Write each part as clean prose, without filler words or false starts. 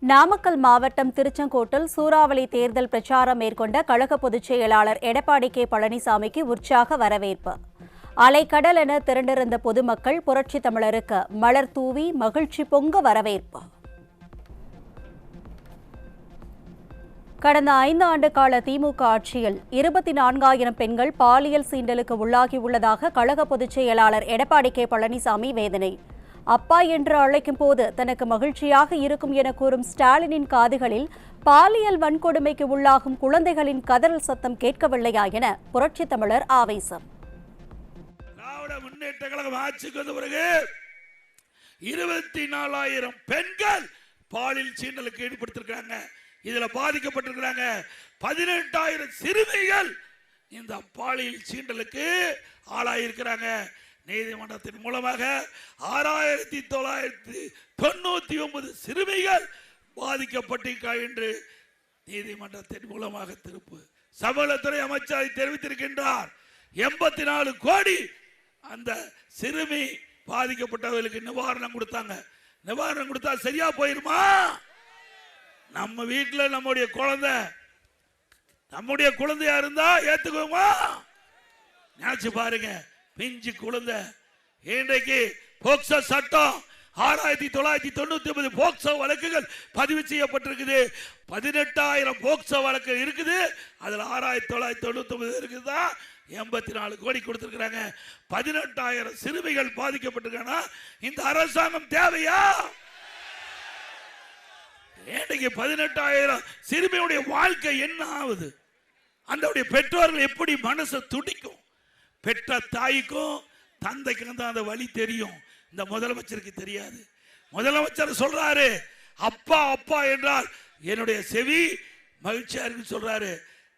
நாமக்கல் மாவட்டம் திருச்செங்கோட்டில் சூறாவளி தேர்தல் பிரச்சாரம் மேற்கொண்ட கழக பொதுச் செயலாளர் எடப்பாடி கே பழனிசாமிக்கு உற்சாக வரவேற்பு. அலைக்கடல் என திரண்டிருந்த பொதுமக்கள் புரட்சித் தமிழருக்கு மலர் தூவி மகிழ்ச்சி பொங்க வரவேற்பு. கடந்த 5 ஆண்டு கால திமுக ஆட்சியில் 24,000 பெண்கள் பாலியல் சீண்டலுக்கு உள்ளாகியுள்ளதாக கழக பொதுச் செயலாளர் எடப்பாடி கே பழனிசாமி வேதனை. அப்பா என்று அழைக்கும் போது தனக்கு மகிழ்ச்சியாக இருக்கும் என கூறும் ஸ்டாலினின் காதுகளில் பாலியல் வன்கொடுமைக்கு உள்ளாகும் குழந்தைகளின் கதறல் சத்தம் கேட்கவில்லையா என புரட்சித் தமிழர் ஆவேசம். திராவிட முன்னேற்ற கழகம் ஆட்சிக்கு வந்த பிறகு 24,000 பெண்கள் பாலியல் சீண்டலுக்கு ஈடுபடுத்திருக்காங்க. இதுல பாதிக்கப்பட்டிருக்கிறாங்க. 18,000 சிறுமிகள் இந்த பாலியல் சீண்டலுக்கு ஆளாயிருக்கிறாங்க. நீதிமன்றத்தின் மூலமாக 6,999 சிறுமிகள் பாதிக்கப்பட்டிருக்கிறார்கள் என்று நீதிமன்றத்தின் மூலமாக தீர்ப்பு. சமூகத்துறை அமைச்சர் தெரிவித்திருக்கின்றார். 84 கோடி அந்த சிறுமி பாதிக்கப்பட்டவர்களுக்கு நிவாரணம் கொடுத்தாங்க. நிவாரணம் கொடுத்தா சரியா போயிருமா? நம்ம வீட்டில் நம்முடைய குழந்தையா இருந்தா ஏத்துக்குவோமா? நினைச்சு பாருங்க. பிஞ்சு குழந்தை. இன்றைக்கு போக்சோ சட்டம் 6,999 போக்சோ வழக்குகள் பதிவு செய்யப்பட்டிருக்குது. 18,000 போக்சோ வழக்கு இருக்குது. அதுல 6,999 இருக்குதா? 84 கோடி கொடுத்திருக்கிறாங்க. 18,000 சிறுமிகள் பாதிக்கப்பட்டிருக்காங்க. இந்த அரசாங்கம் தேவையா? இன்றைக்கு 18,000 சிறுமியுடைய வாழ்க்கை என்ன ஆகுது? அந்த பெற்றோர்கள் எப்படி மனசு துடிக்கும்? பெற்ற தாய்க்கும் தந்தைக்கும் தான் அந்த வழி தெரியும். இந்த முதலமைச்சருக்கு தெரியாது. முதலமைச்சர் சொல்றாரு அப்பா அப்பா என்றால் என்னுடைய செவி மகிழ்ச்சியா இருக்கு சொல்றாரு.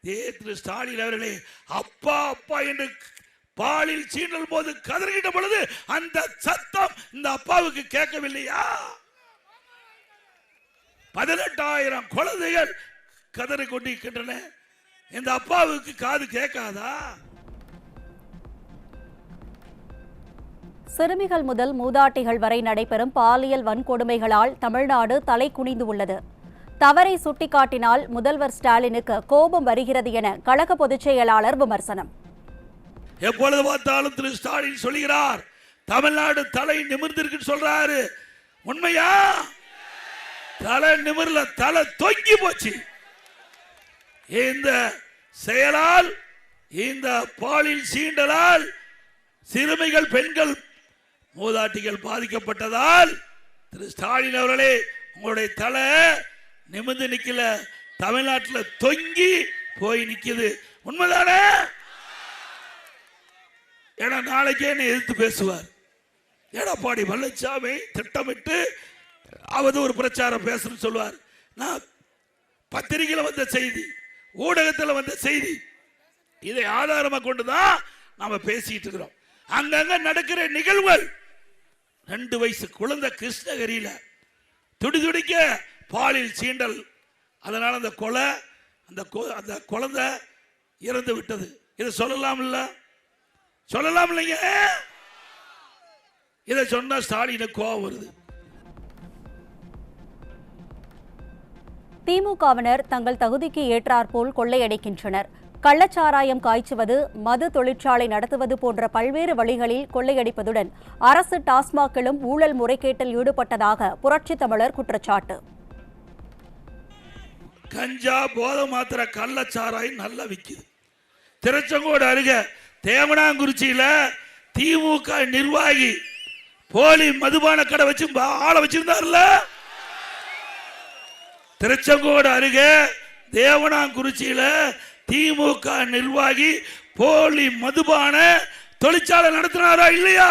திரு ஸ்டாலின் அவர்களே, அப்பா அப்பா என்று பாலில் சீண்டல் போது கதறிட்ட பொழுது அந்த சத்தம் இந்த அப்பாவுக்கு கேட்கவில்லையா? 18,000 குழந்தைகள் கதறி கொண்டிருக்கின்றன. இந்த அப்பாவுக்கு காது கேட்காதா? சிறுமிகள் முதல் மூதாட்டிகள் வரை நடைபெறும் பாலியல் வன்கொடுமைகளால் தமிழ்நாடு தலை குனிந்து உள்ளது. தவறை சுட்டிக்காட்டினால் முதல்வர் ஸ்டாலினுக்கு கோபம் வருகிறது என கழக பொதுச் செயலாளர் விமர்சனம். எப்பொழுது பார்த்தாலும் திரு ஸ்டாலின் சொல்கிறார் தமிழ்நாடு தலை நிமிர்ந்திருக்கு சொல்றாரு. உண்மையா? தலை நிமிர்ல, தலை தொங்கி போச்சு. இந்த செயலால், இந்த பாலியல் சீண்டலால் சிறுமிகள் பெண்கள் மூதாட்டிகள் பாதிக்கப்பட்டதால் திரு ஸ்டாலின் அவர்களே, உங்களுடைய தலை நிமிர்ந்து நிக்கல, தமிழ்நாட்டில் தொங்கி போய் நிக்குது. உண்மைதானே? ஏன்னா நாளைக்கே என்ன எதிர்த்து பேசுவார். எடப்பாடி பழனிசாமி திட்டமிட்டு அவதூறு பிரச்சாரம் பேசணும்னு சொல்லுவார். நான் பத்திரிகையில் வந்த செய்தி, ஊடகத்தில் வந்த செய்தி, இதை ஆதாரமாக கொண்டுதான் நாம பேசிட்டு இருக்கிறோம். அங்கங்க நடக்கிற நிகழ்வுகள். 2 வயசு குழந்தை கிருஷ்ணகிரியில துடிதுடிக்க பாலியல் சீண்டல். அதனால அந்த குழந்தை இறந்து விட்டது. இதை சொல்லலாம் இல்லைங்க? இதை சொன்னா ஸ்டாலினுக்கு கோபம் வருது. திமுகவினர் தங்கள் தகுதிக்கு ஏற்றாற்போல் கொள்ளையடிக்கின்றனர். கள்ளச்சாராயம் காய்ச்சுவது, மது தொழிற்சாலை நடத்துவது போன்ற பல்வேறு வழிகளில் கொள்ளையடிப்பதுடன் அரசு டாஸ்மாகிலும் ஊழல் முறைகேட்டில் ஈடுபட்டதாக புரட்சித் தமிழர் குற்றச்சாட்டு. கஞ்சா, போதை மாத்திரை, கள்ளச்சாராயம் நல்லா விக்குது. திருச்செங்கோடு அருகே தேவனாங்குறிச்சியில திமுக நிர்வாகி போலி மதுபான கடை வச்சு ஆள வச்சிருந்தார்ல. திருச்செங்கோடு அருகே தேவனாங்குறிச்சியில திமுக நிர்வாகி போலி மதுபான தொழிற்சாலை நடத்தினாரா இல்லையா?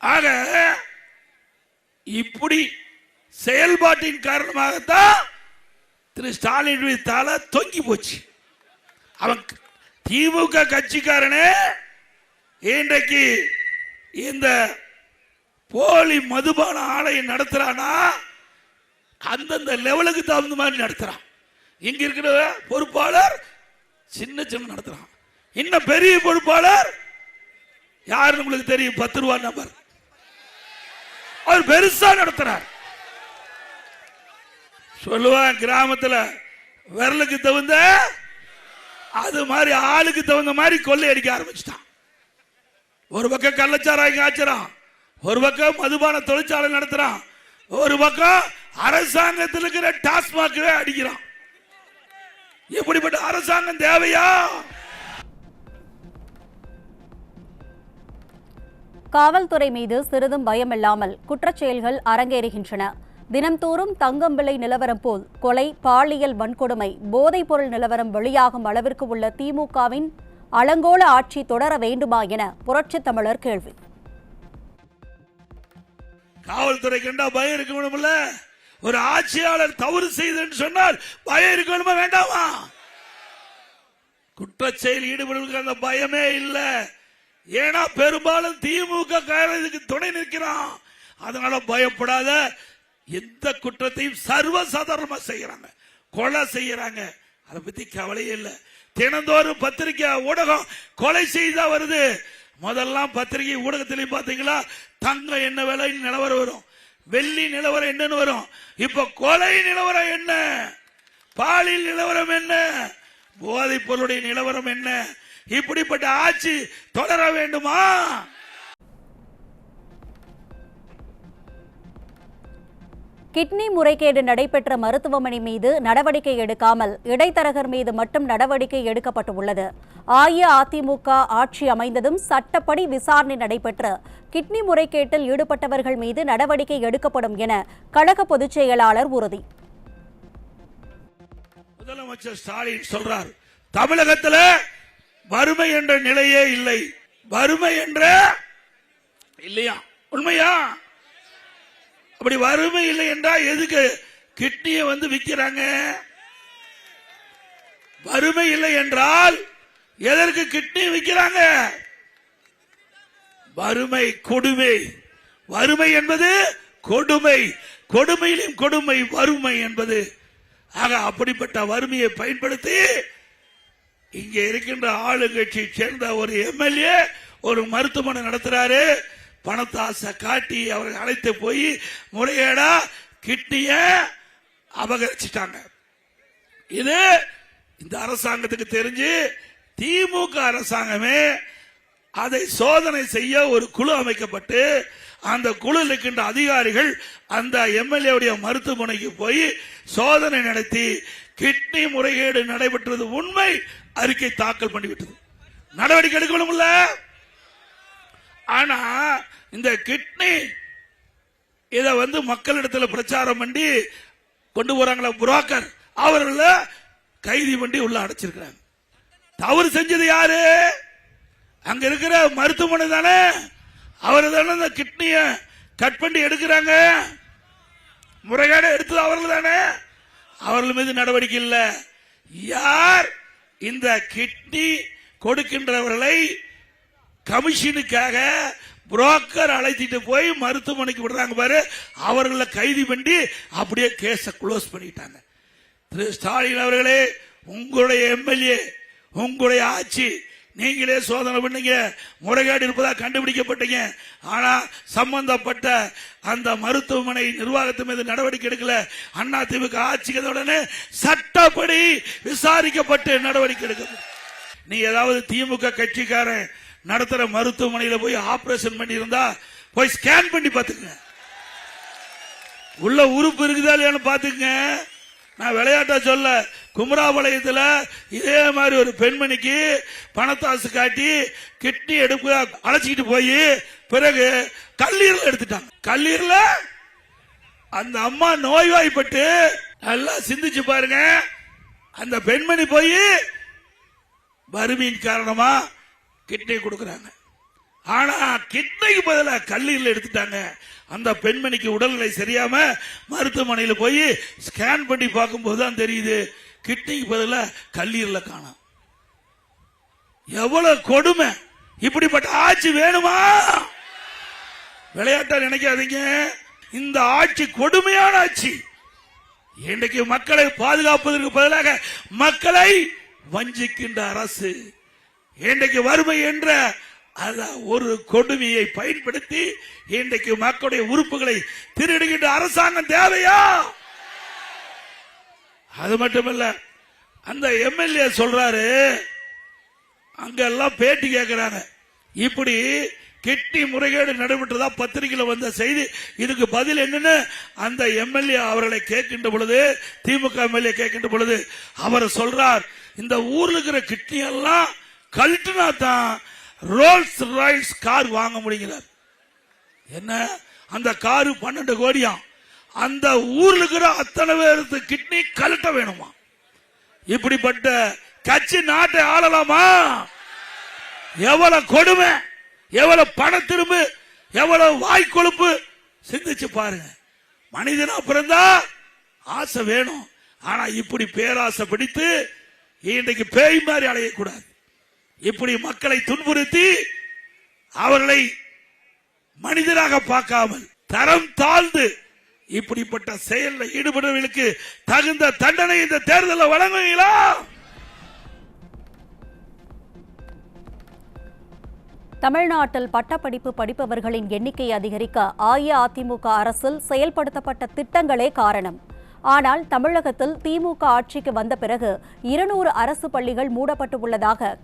ஆக இப்படி செயல்பாட்டின் காரணமாகத்தான் திரு ஸ்டாலின் தலை தொங்கி போச்சு. அவன் திமுக கட்சிக்காரனே இன்றைக்கு இந்த போலி மதுபான ஆலையை நடத்துறானா அந்தந்த லெவலுக்கு தகுந்த மாதிரி நடத்துறான். இங்க இருக்கிற பொறுப்பாளர் சின்ன நடத்துறான். இன்னும் பெரிய பொறுப்பாளர் யாருன்னு உங்களுக்கு தெரியும்? 10 ரூபா நபர். அவர் பெருசா நடத்துறார். சொல்லுவான் கிராமத்துல விரலுக்கு தகுந்த அது மாதிரி ஆளுக்கு தகுந்த மாதிரி கொள்ளை அடிக்க ஆரம்பிச்சுட்டான். ஒரு பக்கம் கள்ளச்சாராயம் காய்ச்சறான், ஒரு பக்கம் மதுபான தொழிற்சாலை நடத்துறான், ஒரு பக்கம் அரசாங்கத்தில் இருக்கிற டாஸ்மாகவே அடிக்கிறான். எப்படிப்பட்ட அரசாங்கம் தேவையா? காவல்துறை மீது சிறிதும் பயமில்லாமல் குற்றச்செயல்கள் அரங்கேறுகின்றன. தினம்தோறும் தங்கம் விலை நிலவரம் போல் கொலை, பாலியல் வன்கொடுமை, போதைப் பொருள் நிலவரம் வெளியாகும் அளவிற்கு உள்ள திமுகவின் அலங்கோல ஆட்சி தொடர வேண்டுமா என புரட்சித் தமிழர் கேள்வி. காவல்துறை கண்டா பயம் இருக்க வேணும்ல? ஒரு ஆட்சியாளர் தவறு செய்து சொன்னால் பயம் இருக்க வேணுமா வேண்டாமா? குற்றச்செயல் ஈடுபடுவதற்கு அந்த பயமே இல்லை. ஏன்னா பெரும்பாலும் திமுக இதுக்கு துணை நிற்கிறான். அதனால பயப்படாத. எந்த குற்றத்தையும் சர்வசாதாரணமா செய்யறாங்க, கொலை செய்யறாங்க, அதை பத்தி கவலையே இல்லை. தினந்தோறும் பத்திரிகை ஊடகம் கொலை செய்தா வருது. முதல்லாம் பத்திரிகை ஊடகத்திலையும் பாத்தீங்களா, தங்கம் என்ன விலை நிலவரம் வரும், வெள்ளி நிலவரம் என்னன்னு வரும். இப்ப கொலை நிலவரம் என்ன, பாலியல் நிலவரம் என்ன, போதைப் பொருளுடைய நிலவரம் என்ன? இப்படிப்பட்ட ஆட்சி தொடர வேண்டுமா? கிட்னி முறைகேடு நடைபெற்ற மருத்துவமனை மீது நடவடிக்கை எடுக்காமல் இடைத்தரகர் மீது மட்டும் நடவடிக்கை எடுக்கப்பட்டுள்ளது. அஇஅதிமுக ஆட்சி அமைந்ததும் சட்டப்படி விசாரணை நடைபெற்று கிட்னி முறைகேட்டில் ஈடுபட்டவர்கள் மீது நடவடிக்கை எடுக்கப்படும் என கழக பொதுச் செயலாளர் உறுதி. முதலமைச்சர் ஸ்டாலின் சொல்றார், தமிழகத்தில் வறுமை என்ற நிலையே இல்லை. வறுமை என்ற இல்லையா? உண்மையா? அப்படி வறுமை இல்லை என்றால் எதுக்கு கிட்னியை விற்கிறாங்க? வறுமை இல்லை என்றால் எதற்கு கிட்னி விற்கிறாங்க? வறுமை கொடுமை. வறுமை என்பது கொடுமை, கொடுமையிலும் கொடுமை வறுமை என்பது. ஆக அப்படிப்பட்ட வறுமையை பயன்படுத்தி இங்க இருக்கின்ற ஆளுங்கட்சியை சேர்ந்த ஒரு எம்எல்ஏ ஒரு மருத்துவமனை நடத்துறாரு. பணத்தாசை காட்டி அவர்கள் அழைத்து போய் முறையேடா கிட்னிய அபகரிச்சிட்டாங்க. இது இந்த அரசாங்கத்துக்கு தெரிஞ்சு திமுக அரசாங்கமே அதை சோதனை செய்ய ஒரு குழு அமைக்கப்பட்டு அந்த குழு இருக்கின்ற அதிகாரிகள் அந்த எம்எல்ஏ மருத்துவமனைக்கு போய் சோதனை நடத்தி கிட்னி முறைகேடு நடைபெற்றது உண்மை அறிக்கை தாக்கல் பண்ணிவிட்டது. நடவடிக்கை எடுக்கணும்ல? ஆனா இந்த கிட்னி இத மக்களிடத்தில் பிரச்சாரம் பண்ணி கொண்டு போறாங்களா புரோக்கர், அவர்கள கைதி பண்ணி உள்ள அடைச்சிருக்கிறாங்க. தவறு செஞ்சது யாரு? அங்க இருக்கிற மருத்துவமனை தானே. அவரு தானே இந்த கிட்னிய கட் பண்ணி எடுக்கிறாங்க. முறைகேடு எடுத்தது அவர்கள் தானே. அவர்கள் மீது நடவடிக்கை இல்ல. யார் இந்த கிட்னி கொடுக்கின்றவர்களை கமிஷனுக்காக புரோக்கர் அழைச்சிட்டு போய் மருத்துவமனைக்கு விடுறாங்க பாரு, அவர்களை கைது பண்ணி அப்படியே கேஸ க்ளோஸ் பண்ணிட்டாங்க. திரு ஸ்டாலின் அவர்களே, உங்களுடைய எம்எல்ஏ, உங்களுடைய ஆட்சி, நீங்களே சோதனை பண்ணீங்க, முறைகேடு இருப்பதா கண்டுபிடிக்கப்பட்டீங்க. ஆனா சம்பந்தப்பட்ட அந்த மருத்துவமனை நிர்வாகத்தின் மீது நடவடிக்கை எடுக்கல. அதிமுக ஆட்சிக்கு உடனே சட்டப்படி விசாரிக்கப்பட்டு நடவடிக்கை எடுக்கப்படும். நீ ஏதாவது திமுக கட்சிக்காரன் நடத்துற மருத்துவமனையில போய் ஆபரேஷன் பண்ணி இருந்தா போய் ஸ்கேன் பண்ணி பாத்துக்கங்க, உள்ள உறுப்பு இருக்குதா இல்லையான்னு பாத்துக்கங்க. நான் விளையாட்டா சொல்ல, குமராபாளையத்தில் இதே மாதிரி ஒரு பெண்மணிக்கு பணத்தாசு காட்டி கிட்னி எடுப்பு அழைச்சிக்கிட்டு போய் பிறகு கல்லீரல் எடுத்துட்டாங்க. கல்லீரல அந்த அம்மா நோய்வாய்ப்பட்டு நல்லா சிந்திச்சு பாருங்க. அந்த பெண்மணி போய் வறுமையின் காரணமா கிட்னி கொடுக்கறாங்க. ஆனா கிட்னிக்கு பதிலாக கல்லீரல் எடுத்துட்டாங்க. அந்த பெண்மணிக்கு உடல்நிலை சரியாம மருத்துவமனையில் போய் ஸ்கேன் பண்ணி பார்க்கும் போதுதான் தெரியுது கிட்னிக்கு பதிலாக கல்லீரல காணோம். எவ்வளவு கொடுமை! இப்படிப்பட்ட ஆட்சி வேணுமா? விளையாட்டா நினைக்காதீங்க. இந்த ஆட்சி கொடுமையான ஆட்சி. இன்றைக்கு மக்களை பாதுகாப்பதற்கு பதிலாக மக்களை வஞ்சிக்கின்ற அரசு. இன்றைக்கு வறுமை என்ற ஒரு கொடுமையை பயன்படுத்தி இன்றைக்கு மக்களுடைய உறுப்புகளை திருடுகின்ற அரசாங்கம் தேவையா? அது மட்டுமல்ல, அந்த எம்எல்ஏ சொல்றாரு, அங்கெல்லாம் பேட்டி கேட்கிறாங்க, இப்படி கிட்னி முறைகேடு நடைபெற்றதா பத்திரிகையில் வந்த செய்தி, இதுக்கு பதில் என்னன்னு அந்த எம்எல்ஏ அவர்களை கேட்கின்ற பொழுது, திமுக எம்எல்ஏ கேட்கின்ற பொழுது அவர் சொல்றார், இந்த ஊர்ல இருக்கிற கிட்னி எல்லாம் கழட்டினா தான் ரோல்ஸ் ராய்ஸ் கார் வாங்க முடிகிறார். என்ன, அந்த காரு 12 கோடியா? அந்த ஊர்ல இருக்கிற அத்தனை பேருக்கு கிட்னி கழட்ட வேணுமா? இப்படிப்பட்ட கட்சி நாட்டை ஆளலாமா? எவ்வளவு கொடுமை, எவ்வளவு பண திரும்பு, எவ்வளவு வாய்க்கொழுப்பு, சிந்திச்சு பாருங்க. மனிதனா பிறந்தா ஆசை வேணும், ஆனா இப்படி பேராசை பிடித்து இன்றைக்கு பேய் மாதிரி அலையக்கூடாது. இப்படி மக்களை துன்புறுத்தி அவர்களை மனிதராக பார்க்காமல் தரம் தாழ்ந்து இப்படிப்பட்ட செயலில் ஈடுபடுவதற்கு தகுந்த தண்டனை இந்த தேர்தலில் வழங்குவீங்களா? தமிழ்நாட்டில் பட்டப்படிப்பு படிப்பவர்களின் எண்ணிக்கை அதிகரிக்க அஇஅதிமுக அரசில் செயல்படுத்தப்பட்ட திட்டங்களே காரணம். ஆனால் தமிழகத்தில் திமுக ஆட்சிக்கு வந்த பிறகு 200 அரசு பள்ளிகள் மூடப்பட்டு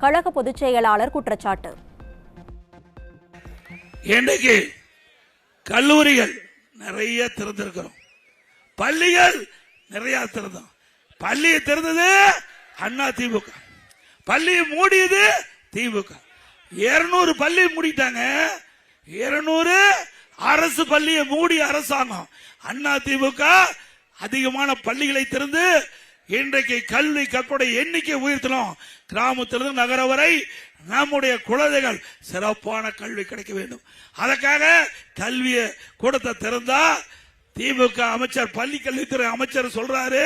கழக பொதுச் செயலாளர் குற்றச்சாட்டு. இன்றைக்கு கல்லூரிகள் நிறைய திறந்திருக்கிறோம், பள்ளிகள் நிறைய திறந்தோம். பள்ளியை திறந்தது அண்ணா திமுக, பள்ளியை மூடியது திமுக. 200 பள்ளி மூடிட்டாங்க. 200 அரசு பள்ளியை மூடி அரசாங்கம். அண்ணா திமுக அதிகமான பள்ளிகளை திறந்து இன்றைக்கு கல்வி கற்புடைய எண்ணிக்கை உயர்த்தணும். கிராமத்திலிருந்து நகர வரை நம்முடைய குழந்தைகள் சிறப்பான கல்வி கிடைக்க வேண்டும். அதற்காக கல்வியை கூடத்தை திறந்தா திமுக அமைச்சர், பள்ளி கல்வித்துறை அமைச்சர் சொல்றாரு,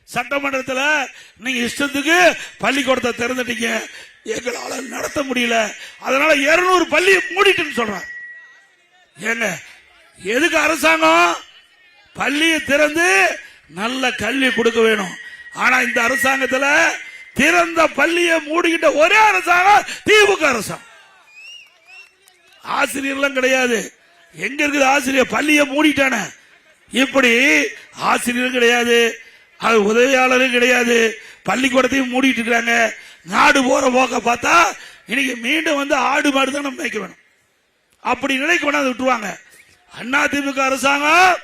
சட்டமன்றத்தில் நீங்க இஷ்டத்துக்கு பள்ளிக்கூடத்தை திறந்துட்டீங்க, எங்களால நடத்த முடியல, அதனால 200 பள்ளியை மூடிட்டுன்னு சொல்றாங்க. ஏங்க, எதுக்கு அரசாங்கம் பள்ளியை திறந்து நல்ல கல்வி கொடுக்க வேணும். ஆனா இந்த அரசாங்கத்தில் திறந்த பள்ளியை மூடிக்கிட்ட ஒரே அரசாங்கம் திமுக அரசாங்கம். ஆசிரியர்லாம் கிடையாது. எங்க இருக்குது ஆசிரியர்? பள்ளியை மூடிட்டானே. இப்படி ஆசிரியரும் கிடையாது, உதவியாளரும் கிடையாது, பள்ளிக்கூடத்தையும் மூடிட்டு இருக்காங்க. நாடு போற போக்க பார்த்தா இன்னைக்கு மீண்டும் வந்து ஆடு மாடு தான் நம்ம மேய்க்க வேணும், அப்படி நிலைக்கு கொண்டாந்து விட்டுருவாங்க. அண்ணா திமுக அரசாங்கம்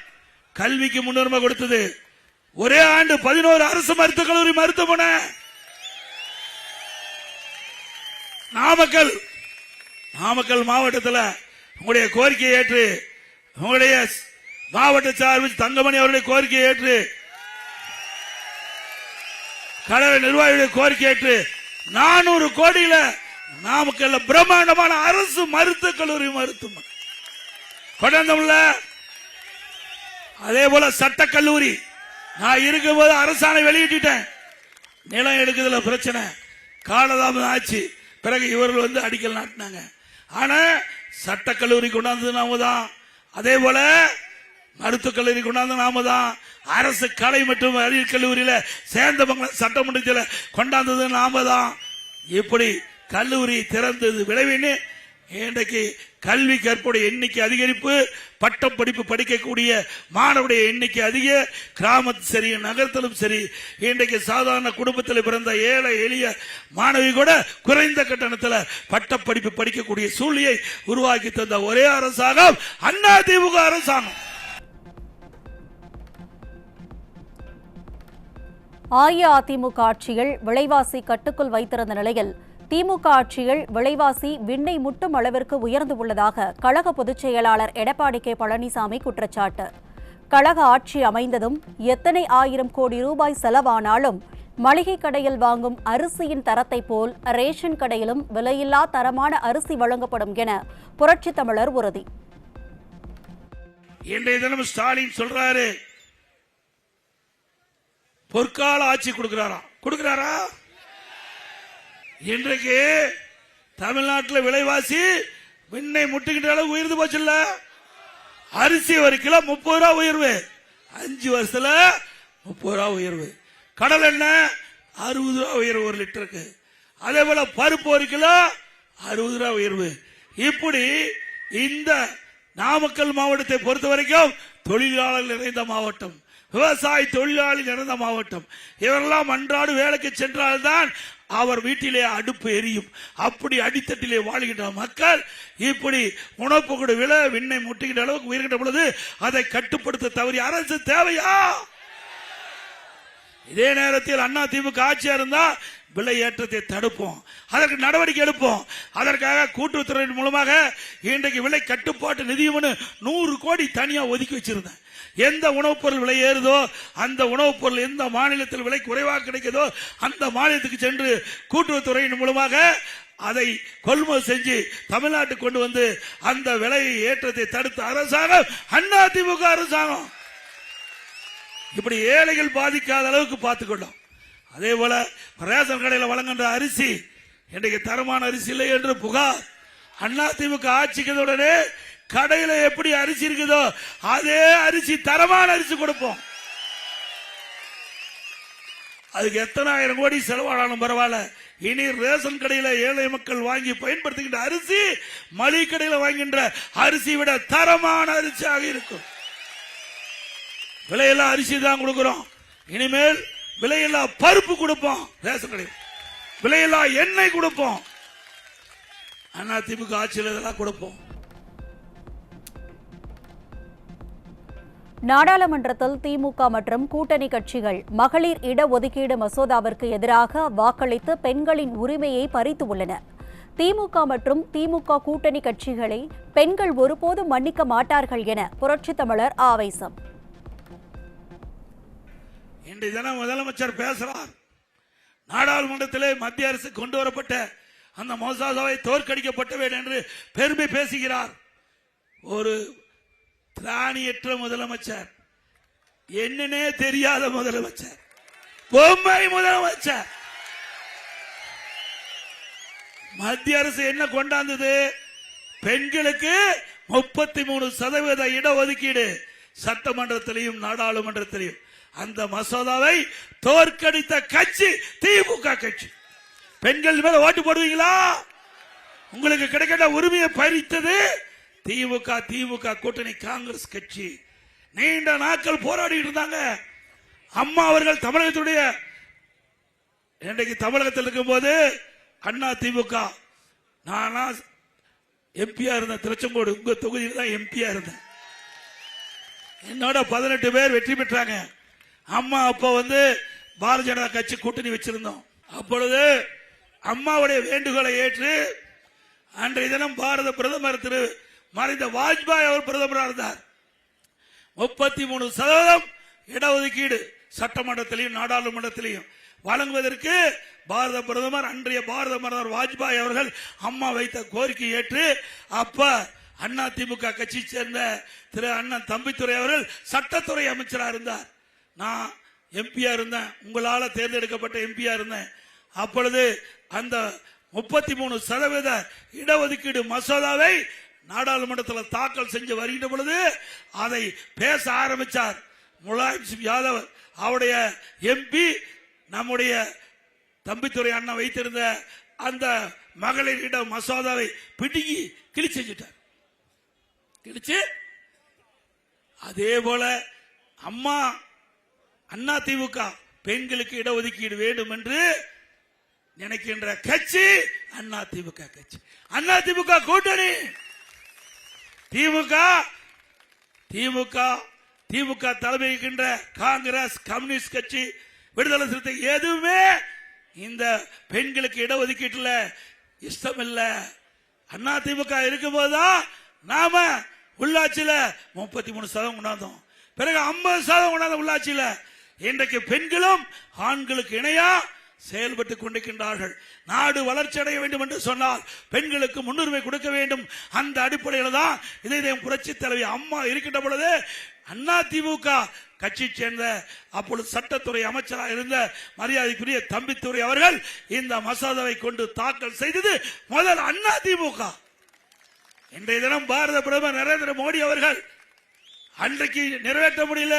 கல்விக்கு முன்னுரிமை கொடுத்தது. ஒரே ஆண்டு 11 அரசு மருத்துவக் கல்லூரி மருத்துவமனை. நாமக்கல் மாவட்டத்தில் உங்களுடைய கோரிக்கையை ஏற்று, உங்களுடைய மாவட்ட சார்பில் தங்கமணி அவருடைய கோரிக்கையை ஏற்று, கழக நிர்வாகிகளுடைய கோரிக்கை ஏற்று 400 கோடியில நாமக்கல்ல பிரம்மாண்டமான அரசு மருத்துவக் கல்லூரி மருத்துவமனை கொண்டாந்தோம்ல. அதே போல சட்ட கல்லூரி நான் இருக்கும்போது அரசாணை வெளியிட்டேன். நிலம் எடுக்கிறதுல பிரச்சனை, காலதாமதம் ஆச்சு. பிறகு இவர்கள் வந்து அடிக்கல் நாட்டினாங்க. ஆனா சட்ட கல்லூரி கொண்டாந்தது நாம தான். அதே போல மருத்துவக் கல்லூரி கொண்டாந்து நாம தான். அரசு கலை மற்றும் அறிவியல் கல்லூரியில சேந்தமங்கலம் சட்டமன்றத்தில் கொண்டாந்தது நாம தான். இப்படி கல்லூரி திறந்தது விளைவின்னு இன்றைக்கு கல்வி கற்புடைய எண்ணிக்கை அதிகரிப்பு, பட்டம் படிப்பு படிக்கக்கூடிய மாணவருடைய எண்ணிக்கை அதிக. கிராமத்தும் சரி நகரத்திலும் சரி இன்றைக்கு சாதாரண குடும்பத்தில் பிறந்த ஏழை எளிய மாணவி கூட குறைந்த கட்டணத்தில் பட்டப்படிப்பு படிக்கக்கூடிய சூழ்நிலையை உருவாக்கி தந்த ஒரே அரசாங்கம் அண்ணா திமுக அரசாங்கம். அஇஅதிமுக ஆட்சியில் விலைவாசி கட்டுக்குள் வைத்திருந்த நிலையில் திமுக ஆட்சியில் விலைவாசி விண்ணை முட்டும் அளவிற்கு உயர்ந்து உள்ளதாக கழக பொதுச் செயலாளர் எடப்பாடி கே பழனிசாமி குற்றச்சாட்டு. கழக ஆட்சி அமைந்ததும் எத்தனை ஆயிரம் கோடி ரூபாய் செலவானாலும் மளிகை கடையில் வாங்கும் அரிசியின் தரத்தை போல் ரேஷன் கடையிலும் விலையில்லா தரமான அரிசி வழங்கப்படும் என புரட்சித் தமிழர் உறுதி. இன்றைய தினம் ஸ்டாலின் சொல்றாரு, பொற்கால ஆட்சி கொடுக்கிறாரா? இன்றைக்கு தமிழ்நாட்டில் விலைவாசி விண்ணை முட்டுகின்ற அளவு உயர்ந்து போச்சு. அரிசி 1 கிலோ 30 ரூபா உயர்வு, 5 வருஷத்துல 30 ரூபா உயர்வு. கடல் எண்ணெய் 60 ரூபா உயர்வு 1 லிட்டருக்கு. அதே போல பருப்பு 1 கிலோ 60 ரூபாய் உயர்வு. இப்படி இந்த நாமக்கல் மாவட்டத்தை பொறுத்த வரைக்கும் தொழிலாளர் நிறைந்த மாவட்டம், விவசாய தொழிலாளி நிறைந்த மாவட்டம். இவரெல்லாம் அன்றாடு வேலைக்கு சென்றால்தான் அவர் வீட்டிலே அடுப்பு எரியும். அப்படி அடித்தட்டிலே வாழ்கின்ற மக்கள் இப்படி உணவு கூட விலை விண்ணை முட்டுகின்ற அளவுக்கு உயர்கின்ற பொழுது அதை கட்டுப்படுத்த தவறி அரசு தேவையா? இதே நேரத்தில் அண்ணா திமுக ஆட்சியா இருந்தா விலை ஏற்றத்தை தடுப்போம், அதற்கு நடவடிக்கை எடுப்போம். அதற்காக கூட்டுறவுத்துறையின் மூலமாக இன்றைக்கு விலை கட்டுப்பாட்டு நிதியம் 100 கோடி தனியா ஒதுக்கி வச்சிருந்தேன். எந்த உணவுப் பொருள் விலை ஏறுதோ அந்த உணவுப் பொருள் எந்த மாநிலத்தில் விலை குறைவாக கிடைக்குதோ அந்த மாநிலத்துக்கு சென்று கூட்டுறவுத்துறையின் மூலமாக அதை கொள்முதல் செஞ்சு தமிழ்நாட்டுக்கு கொண்டு வந்து அந்த விலை ஏற்றத்தை தடுத்த அரசாங்கம் அண்ணா திமுக அரசாங்கம். இப்படி ஏழைகள் பாதிக்காத அளவுக்கு பார்த்துக்கொண்டோம். அதே போல ரேஷன் கடையில் வழங்குகின்ற அரிசி இன்றைக்கு தரமான அரிசி இல்லை என்று புகார். அண்ணா திமுக ஆட்சிக்கு உடனே கடையில எப்படி அரிசி இருக்குதோ அதே அரிசி தரமான அரிசி கொடுப்போம். அதுக்கு எத்தனை ஆயிரம் கோடி செலவானாலும் பரவாயில்ல. இனி ரேஷன் கடையில ஏழை மக்கள் வாங்கி பயன்படுத்துகின்ற அரிசி மளிகை கடையில் வாங்குகின்ற அரிசி விட தரமான அரிசியாக இருக்கும். விலையெல்லாம் அரிசி தான் கொடுக்கிறோம். இனிமேல் விலையெல்லாம் பருப்பு கொடுப்போம், ரேஷன் கடையில் விலையெல்லாம் எண்ணெய் கொடுப்போம். அண்ணா திமுக ஆட்சியில் இதெல்லாம் கொடுப்போம். நாடாளுமன்றத்தில் திமுக மற்றும் கூட்டணி கட்சிகள் மகளிர் இடஒதுக்கீடு மசோதாவிற்கு எதிராக வாக்களித்து பெண்களின் உரிமையை பறித்து உள்ளன. திமுக மற்றும் திமுக கூட்டணி கட்சிகளை பெண்கள் ஒருபோதும் மன்னிக்க மாட்டார்கள் என புரட்சித் தமிழர் ஆவேசம். இன்றைய தினம் முதலமைச்சர் பேசுறார். நாடாளுமன்றத்திலே மத்திய அரசு கொண்டு வரப்பட்ட அந்த மசோதாவை தோற்கடிக்கப்பட்டவேன் என்று பெருமை பேசுகிறார். ஒரு திராணியற்ற முதலமைச்சர், என்னன்னே தெரியாத முதலமைச்சர், பொம்மை முதலமைச்சர். மத்திய அரசு என்ன கொண்டாந்தது? பெண்களுக்கு 33% இடஒதுக்கீடு சட்டமன்றத்திலையும் நாடாளுமன்றத்திலையும். அந்த மசோதாவை தோற்கடித்த கட்சி திமுக கட்சி. பெண்கள் மேல ஓட்டு போடுவீங்களா? உங்களுக்கு கிடைக்கிற உரிமையை பறித்தது திமுக கூட்டணி காங்கிரஸ் கட்சி. நீண்ட நாட்கள் போராடி இருந்தாங்க. அம்மா அவர்கள் தமிழகத்துடைய இன்றைக்கு தமிழகத்தில் இருக்கும் போது அண்ணா திமுக நானா எம்பியா இருந்தேன். திருச்செங்கோடு உங்க தொகுதியில் தான் எம்பியா இருந்தேன். என்னோட 18 பேர் வெற்றி பெற்றாங்க. அம்மா அப்ப பாரதிய ஜனதா கட்சி கூட்டணி வச்சிருந்தோம். அப்பொழுது அம்மாவுடைய வேண்டுகோளை ஏற்று அன்றைய தினம் பாரத பிரதமர் திரு மறைந்த வாஜ்பாய் அவர் பிரதமராக இருந்தார். 33% இடஒதுக்கீடு சட்டமன்றத்திலையும் நாடாளுமன்றத்திலையும் வழங்குவதற்கு பாரத பிரதமர் அன்றைய பாரத பிரதமர் வாஜ்பாய் அவர்கள் அம்மா வைத்த கோரிக்கை ஏற்று அப்ப அண்ணா திமுக கட்சி சேர்ந்த திரு அண்ணன் தம்பித்துரை அவர்கள் சட்டத்துறை அமைச்சராக இருந்தார். நான் எம்பியா இருந்தேன், உங்களால தேர்ந்தெடுக்கப்பட்ட எம்பியா இருந்தேன். அப்பொழுது அந்த 33% இடஒதுக்கீடு மசோதாவை நாடாளுமன்றத்தில் தாக்கல் செஞ்சு வருகின்ற பொழுது அதை பேச ஆரம்பிச்சார் முலாயம் சிங் யாதவ். அவருடைய எம்பி நம்முடைய தம்பித்துறை அண்ணா வைத்திருந்த அந்த மகளிர் இட மசோதாவை பிடுங்கி கிழிச்சிட்டார். கிழிச்சு அதே போல அம்மா அண்ணா திமுக பெண்களுக்கு இடஒதுக்கீடு வேண்டும் என்று நினைக்கின்ற கட்சி அண்ணா திமுக கட்சி. அண்ணா திமுக கூட்டணி திமுக தலைமைக்கின்ற காங்கிரஸ் கம்யூனிஸ்ட் கட்சி விடுதலை சிறுத்தை எதுவுமே இந்த பெண்களுக்கு இடஒதுக்கீட்டுல இஷ்டம் இல்ல. அண்ணா திமுக இருக்கும் போதுதான் நாம உள்ளாட்சியில 33% கொண்டாந்தோம். பிறகு 50% கொண்டாந்த உள்ளாட்சியில. இன்றைக்கு பெண்களும் ஆண்களுக்கு இணையா செயல்பட்டுக் கொண்டிருக்கின்றார்கள். நாடு வளர்ச்சி அடைய வேண்டும் என்று சொன்னால் பெண்களுக்கு முன்னுரிமை கொடுக்க வேண்டும். அந்த அடிப்படையில் தான் இதை புரட்சி தலைவி அம்மா இருக்கின்ற பொழுது அண்ணா திமுக கட்சி சேர்ந்த அப்பொழுது சட்டத்துறை அமைச்சராக இருந்த மரியாதைக்குரிய தம்பித்துரை அவர்கள் இந்த மசோதாவை கொண்டு தாக்கல் செய்தது முதல் அண்ணா திமுக. இன்றைய தினம் பாரத பிரதமர் நரேந்திர மோடி அவர்கள் அன்றைக்கு நிறைவேற்ற முடியல.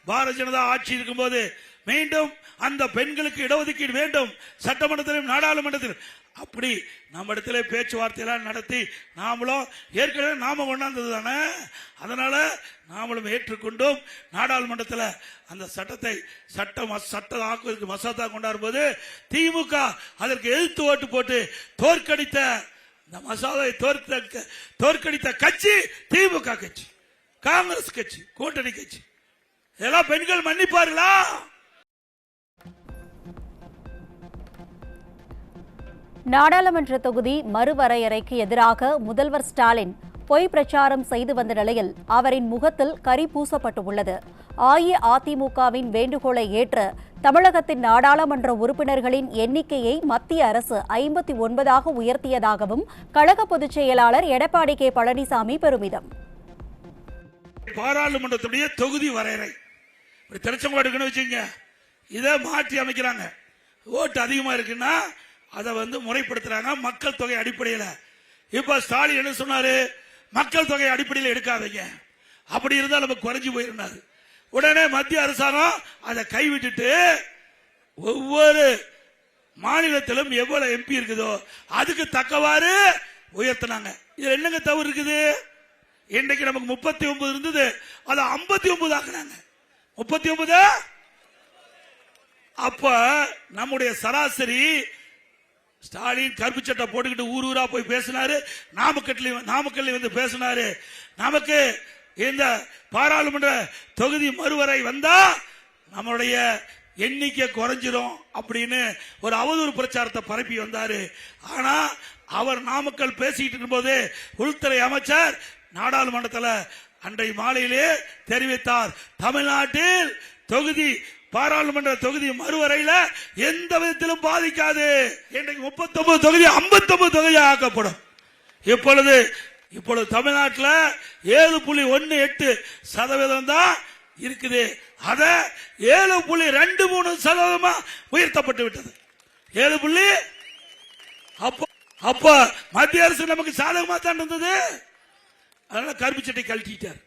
பாரதிய ஜனதா ஆட்சி இருக்கும் போது மீண்டும் அந்த பெண்களுக்கு இடஒதுக்கீடு வேண்டும் சட்டமன்றத்திலும் நாடாளுமன்றத்திலும் அப்படி நம்ம இடத்துல பேச்சுவார்த்தையெல்லாம் நடத்தி நாமளும் ஏற்கனவே நாம கொண்டாந்தது தானே, அதனால நாமளும் ஏற்றுக்கொண்டோம். நாடாளுமன்றத்தில் அந்த சட்டம் ஆக்குவதற்கு மசோதா கொண்டாடும் போது திமுக அதற்கு எதிர்த்து ஓட்டு போட்டு தோற்கடித்த இந்த மசோதாவை தோற்கடித்த கட்சி திமுக கட்சி, காங்கிரஸ் கட்சி, கூட்டணி கட்சி. இதெல்லாம் பெண்கள் மன்னிப்பார்களா? நாடாளுமன்ற தொகுதி மறுவரையறைக்கு எதிராக முதல்வர் ஸ்டாலின் பொய் பிரச்சாரம் செய்து வந்த நிலையில் அவரின் முகத்தில் கரி பூசப்பட்டுள்ளது. அஇஅதிமுகவின் வேண்டுகோளை ஏற்று தமிழகத்தின் நாடாளுமன்ற உறுப்பினர்களின் எண்ணிக்கையை மத்திய அரசு 59ஆக உயர்த்தியதாகவும் கழக பொதுச் செயலாளர் எடப்பாடி கே பழனிசாமி பெருமிதம். பாராளுமன்றத்துடைய தொகுதி வரையறை திருச்செங்கோடு வச்சுங்க, இதை மாற்றி அமைக்கிறாங்க. ஓட்டு அதிகமா இருக்குன்னா அதை முறைப்படுத்துறாங்க மக்கள் தொகை அடிப்படையில். இப்ப ஸ்டாலின் என்ன சொன்னாரு, மக்கள் தொகை அடிப்படையில் எடுக்காதீங்க, அப்படி இருந்தால் நமக்கு குறைஞ்சு போயிருந்தாரு. உடனே மத்திய அரசாங்கம் அதை கைவிட்டுட்டு ஒவ்வொரு மாநிலத்திலும் எவ்வளவு எம்பி இருக்குதோ அதுக்கு தக்கவாறு உயர்த்தினாங்க. இதுல என்னங்க தவறு இருக்குது? இன்றைக்கு நமக்கு 39 இருந்தது, அதை 59 ஆக்குனாங்க. 39 அப்ப நம்முடைய சராசரி ஸ்டாலின் கருப்பு சட்டை போட்டுக்கிட்டு ஊர் ஊரா போய் பேசினாரு, நாமக்கல்ல பேசினாரு. நமக்கு இந்த பாராளுமன்ற தொகுதி மறுவரை வந்தா நம்மளுடைய எண்ணிக்கை குறைஞ்சிரும் அப்படின்னு ஒரு அவதூறு பிரச்சாரத்தை பரப்பி வந்தாரு. ஆனா அவர் நாமக்கல் பேசிட்டு இருக்கும்போது உள்துறை அமைச்சர் நாடாளுமன்றத்தில் அன்றைய மாலையிலே தெரிவித்தார், தமிழ்நாட்டில் பாராளுமன்ற தொகுதி மறுவரையில எந்த விதத்திலும் பாதிக்காது. இன்றைக்கு 39 தொகுதி 59 தொகுதி ஆக்கப்படும். இப்பொழுது தமிழ்நாட்டில் 7.18% தான் இருக்குது. அத 7.23% உயர்த்தப்பட்டு விட்டது. 7. அப்ப மத்திய அரசு நமக்கு சாதகமா தான் இருந்தது. அதனால கருப்பு சட்டை கழட்டிட்டார்.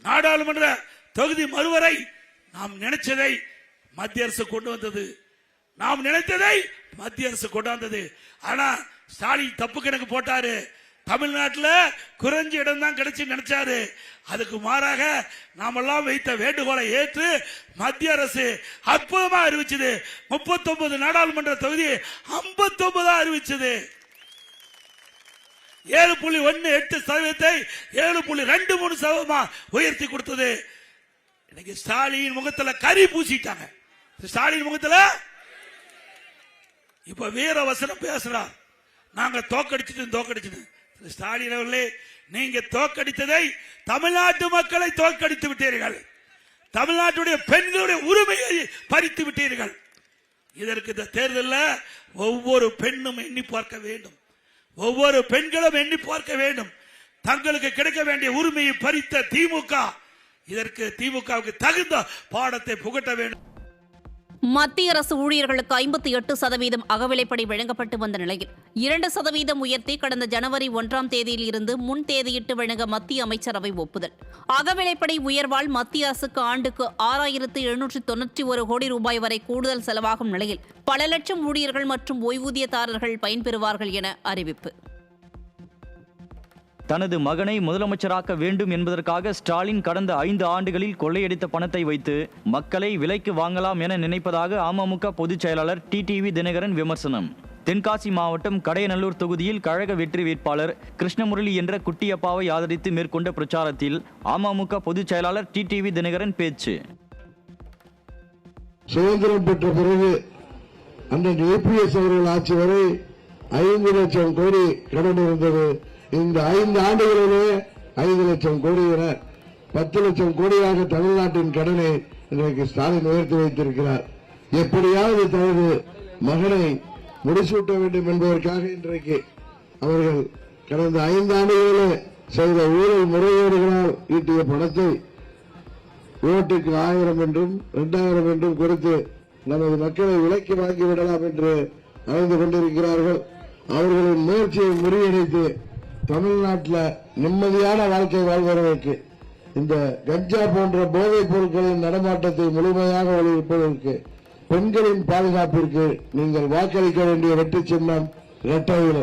நாடாளுமன்ற தொகுதி மறுவரை நாம் நினைச்சதை மத்திய அரசு கொண்டு வந்தது. ஆனா ஸ்டாலின் தப்பு கணக்கு போட்டாரு. தமிழ்நாட்டில் குறைஞ்ச இடம் தான் கிடைச்சு நினைச்சாரு. அதுக்கு மாறாக நாமெல்லாம் வைத்த வேண்டுகோளை ஏற்று மத்திய அரசு அற்புதமா அறிவிச்சது. 39 நாடாளுமன்ற தொகுதி 59 அறிவிச்சது. 7.18% 7.23% உயர்த்தி கொடுத்தது. இன்னைக்கு ஸ்டாலின் முகத்துல கரி பூசிட்டாங்க. ஸ்டாலின் முகத்துல இப்ப வீர வசனம் பேசுறார், நாங்க தோக்கடிச்சிட்டு. ஸ்டாலின் அவர்களே, நீங்க தோக்கடித்ததை தமிழ்நாட்டு மக்களை தோற்கடித்து விட்டீர்கள். தமிழ்நாட்டுடைய பெண்களுடைய உரிமையை பறித்து விட்டீர்கள். இதற்கு இந்த தேர்தலில் ஒவ்வொரு பெண்ணும் எண்ணி பார்க்க வேண்டும், ஒவ்வொரு பெண்களும் எண்ணி பார்க்க வேண்டும். தங்களுக்கு கிடைக்க வேண்டிய உரிமையை பறித்த திமுக, இதற்கு திமுகவுக்கு தகுந்த பாடத்தை புகட்ட வேண்டும். மத்திய அரசு ஊழியர்களுக்கு 58% அகவிலைப்படி வழங்கப்பட்டு வந்த நிலையில் 2% உயர்த்தி கடந்த ஜனவரி 1ஆம் தேதியில் இருந்து முன் தேதியிட்டு வழங்க மத்திய அமைச்சரவை ஒப்புதல். அகவிலைப்படி உயர்வால் மத்திய அரசுக்கு ஆண்டுக்கு 6,791 கோடி ரூபாய் வரை கூடுதல் செலவாகும் நிலையில் பல லட்சம் ஊழியர்கள் மற்றும் ஓய்வூதியதாரர்கள் பயன்பெறுவார்கள் என அறிவிப்பு. தனது மகனை முதலமைச்சராக்க வேண்டும் என்பதற்காக ஸ்டாலின் கடந்த 5 ஆண்டுகளில் கொள்ளையடித்த பணத்தை வைத்து மக்களை விலைக்கு வாங்கலாம் என நினைப்பதாக அமமுக பொதுச் செயலாளர் டிடிவி தினகரன் விமர்சனம். தென்காசி மாவட்டம் கடையநல்லூர் தொகுதியில் கழக வெற்றி வேட்பாளர் கிருஷ்ணமுரளி என்ற குட்டியப்பாவை ஆதரித்து மேற்கொண்ட பிரச்சாரத்தில் அமமுக பொதுச் செயலாளர் டிடிவி தினகரன் பேச்சு. சுதந்திரம் பெற்ற பிறகு அண்ணன் ஏபிஎஸ் அவர்கள் ஆட்சி வரை 5 லட்சம் கோடி கடன் இருந்தது. இந்த 5 ஆண்டுகளிலே 5 லட்சம் கோடி என 10 லட்சம் கோடியாக தமிழ்நாட்டின் கடனை இன்றைக்கு ஸ்டாலின் உயர்த்தி வைத்திருக்கிறார். எப்படியாவது தனது மகனை முடிசூட்ட வேண்டும் என்பதற்காக இன்றைக்கு அவர்கள் கடந்த 5 ஆண்டுகளிலே செய்த ஊழல் முறைகேடுகளால் ஈட்டிய பணத்தை ஓட்டுக்கு 1000 என்றும் 2000 என்றும் கொடுத்து நமது மக்களை விலைக்கு வாங்கிவிடலாம் என்று அறிந்து கொண்டிருக்கிறார்கள். அவர்களின் முயற்சியை முறியடித்து தமிழ்நாட்டில் நிம்மதியான வாழ்க்கை வாழ்வதற்கு, இந்த கஞ்சா போன்ற போதைப் பொருட்களின் நடமாட்டத்தை முழுமையாக ஒழிப்பதற்கு பெண்களின் பாதுகாப்பிற்கு நீங்கள் வாக்களிக்க வேண்டிய வெற்றி சின்னம் இரட்டை இலை.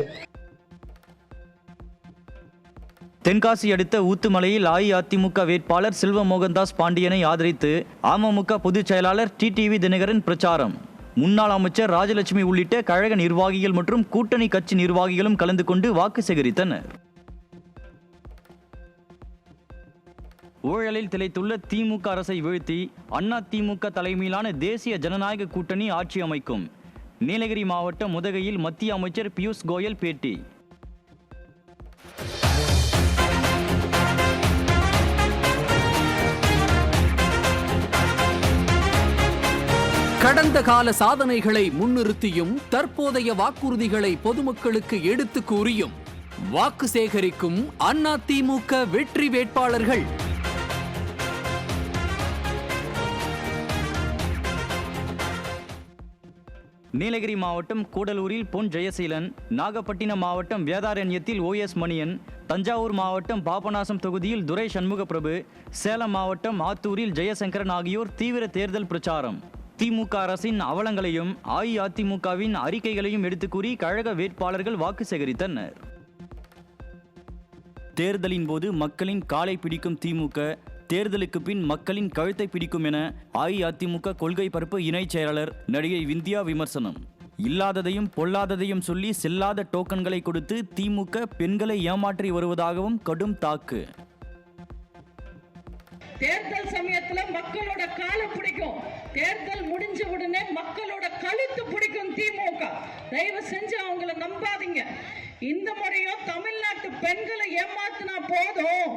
தென்காசி அடுத்த ஊத்துமலையில் அஇஅதிமுக வேட்பாளர் செல்வ மோகன்தாஸ் பாண்டியனை ஆதரித்து அமமுக பொதுச் செயலாளர் டிடிவி தினகரன் பிரச்சாரம். முன்னாள் அமைச்சர் ராஜலட்சுமி உள்ளிட்ட கழக நிர்வாகிகள் மற்றும் கூட்டணி கட்சி நிர்வாகிகளும் கலந்து கொண்டு வாக்கு சேகரித்தனர். ஊழலில் திளைத்துள்ள திமுக அரசை வீழ்த்தி அதிமுக தலைமையிலான தேசிய ஜனநாயக கூட்டணி ஆட்சி அமைக்கும். நீலகிரி மாவட்டம் உதகையில் மத்திய அமைச்சர் பியூஷ் கோயல் பேட்டி. கடந்த கால சாதனைகளை முன்னிறுத்தியும் தற்போதைய வாக்குறுதிகளை பொதுமக்களுக்கு எடுத்து கூறியும் வாக்கு சேகரிக்கும் அதிமுக வெற்றி வேட்பாளர்கள். நீலகிரி மாவட்டம் கூடலூரில் பொன் ஜெயசீலன், நாகப்பட்டினம் மாவட்டம் வேதாரண்யத்தில் OS மணியன், தஞ்சாவூர் மாவட்டம் பாபநாசம் தொகுதியில் துரை சண்முகப்பிரபு, சேலம் மாவட்டம் ஆத்தூரில் ஜெயசங்கரன் ஆகியோர் தீவிர தேர்தல் பிரச்சாரம். திமுக அரசின் அவலங்களையும் அஇஅதிமுகவின் அறிக்கைகளையும் எடுத்து கூறி கழக வேட்பாளர்கள் வாக்கு சேகரித்தனர். தேர்தலின் போது மக்களின் காலை பிடிக்கும் திமுக, தேர்தலுக்கு பின் மக்களின் கழுத்தை பிடிக்கும் என அஇஅதிமுக கொள்கை பரப்பு இணைச் செயலாளர் நடிகை விந்தியா விமர்சனம். இல்லாததையும் பொல்லாததையும் சொல்லி செல்லாத டோக்கன்களை கொடுத்து திமுக பெண்களை ஏமாற்றி வருவதாகவும் கடும் தாக்கு. தேர்தல் சமயத்துல மக்களோட காலை பிடிக்கும், தேர்தல் முடிஞ்ச உடனே மக்களோட கழுத்து பிடிக்கும் திமுக. தயவு செஞ்சு அவங்கள நம்பாதீங்க. இந்த முறையும் தமிழ்நாட்டு பெண்களை ஏமாத்தினா போதும்,